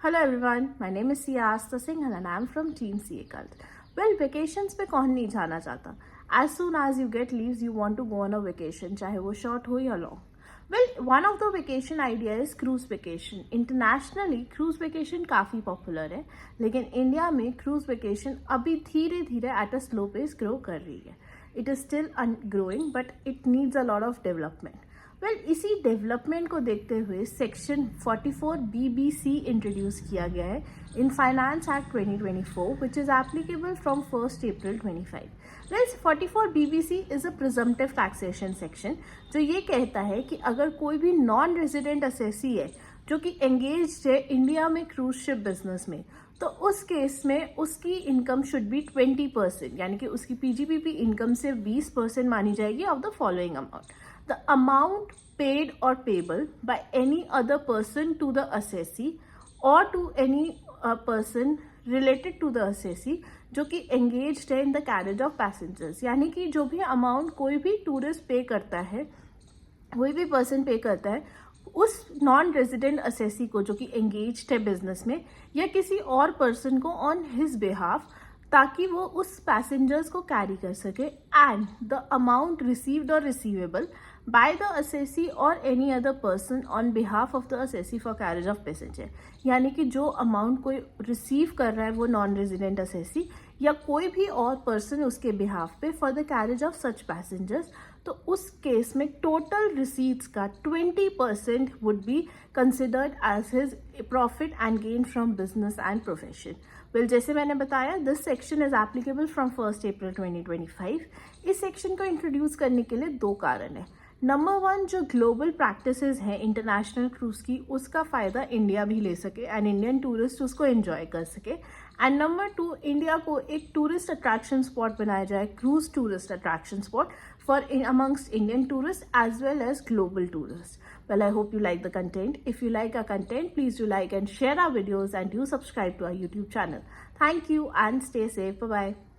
Hello everyone, my name is Siyasta Singh and I am from Team CA Cult. Well, vacations पे कौन नहीं जाना चाहता? As soon as you get leaves, you want to go on a vacation, चाहे वो short हो या long. Well, one of the vacation idea is cruise vacation. Internationally, cruise vacation काफ़ी popular है, लेकिन इंडिया में cruise vacation अभी धीरे धीरे at a slow pace grow कर रही है. It is still growing, but it needs a lot of development. Well इसी डेवलपमेंट को देखते हुए सेक्शन 44 BBC इंट्रोड्यूस किया गया है in finance act 2024 which is applicable from 1 April 25. Well 44 BBC is a presumptive taxation section जो ये कहता है कि अगर कोई भी नॉन रेजिडेंट असेसी है जो कि एंगेज्ड है इंडिया में क्रूज शिप बिजनेस में, तो उस केस में उसकी इनकम शुड बी 20%, यानी कि उसकी PGPP इनकम से 20% मानी जाएगी of the following amount. The amount paid or payable by any other person to the assessee or to any person related to the assessee जो कि engaged है in the carriage of passengers. यानी कि जो भी अमाउंट कोई भी tourist पे करता है, कोई भी पर्सन पे करता है उस नॉन रेजिडेंट असेसी को जो कि एंगेज्ड है बिजनेस में या किसी और पर्सन को ऑन हिज बिहाफ, ताकि वो उस पैसेंजर्स को कैरी कर सके. एंड द अमाउंट रिसीव्ड और रिसीवेबल बाय द असेसी और any other person on behalf of the assessee for carriage of passenger. यानी कि जो अमाउंट कोई रिसीव कर रहा है वो नॉन रेजिडेंट असेसी या कोई भी और पर्सन उसके बिहाफ पे for the carriage of such passengers, तो उस केस में टोटल रिसीट्स का 20% would be considered as his profit and gain from business and profession. Well, जैसे मैंने बताया this section is applicable from 1 April 2025. इस सेक्शन को इंट्रोड्यूस करने के लिए दो कारण है. नंबर 1, जो ग्लोबल प्रैक्टिसेस हैं इंटरनेशनल क्रूज की, उसका फ़ायदा इंडिया भी ले सके एंड इंडियन टूरिस्ट उसको एंजॉय कर सके. एंड नंबर 2, इंडिया को एक टूरिस्ट अट्रैक्शन स्पॉट बनाया जाए, cruise tourist attraction spot for amongst Indian tourists as well as global tourists. Well, I hope you like the content. If you like our content, please do like and share our videos and do subscribe to our YouTube channel. Thank you and stay safe. Bye-bye.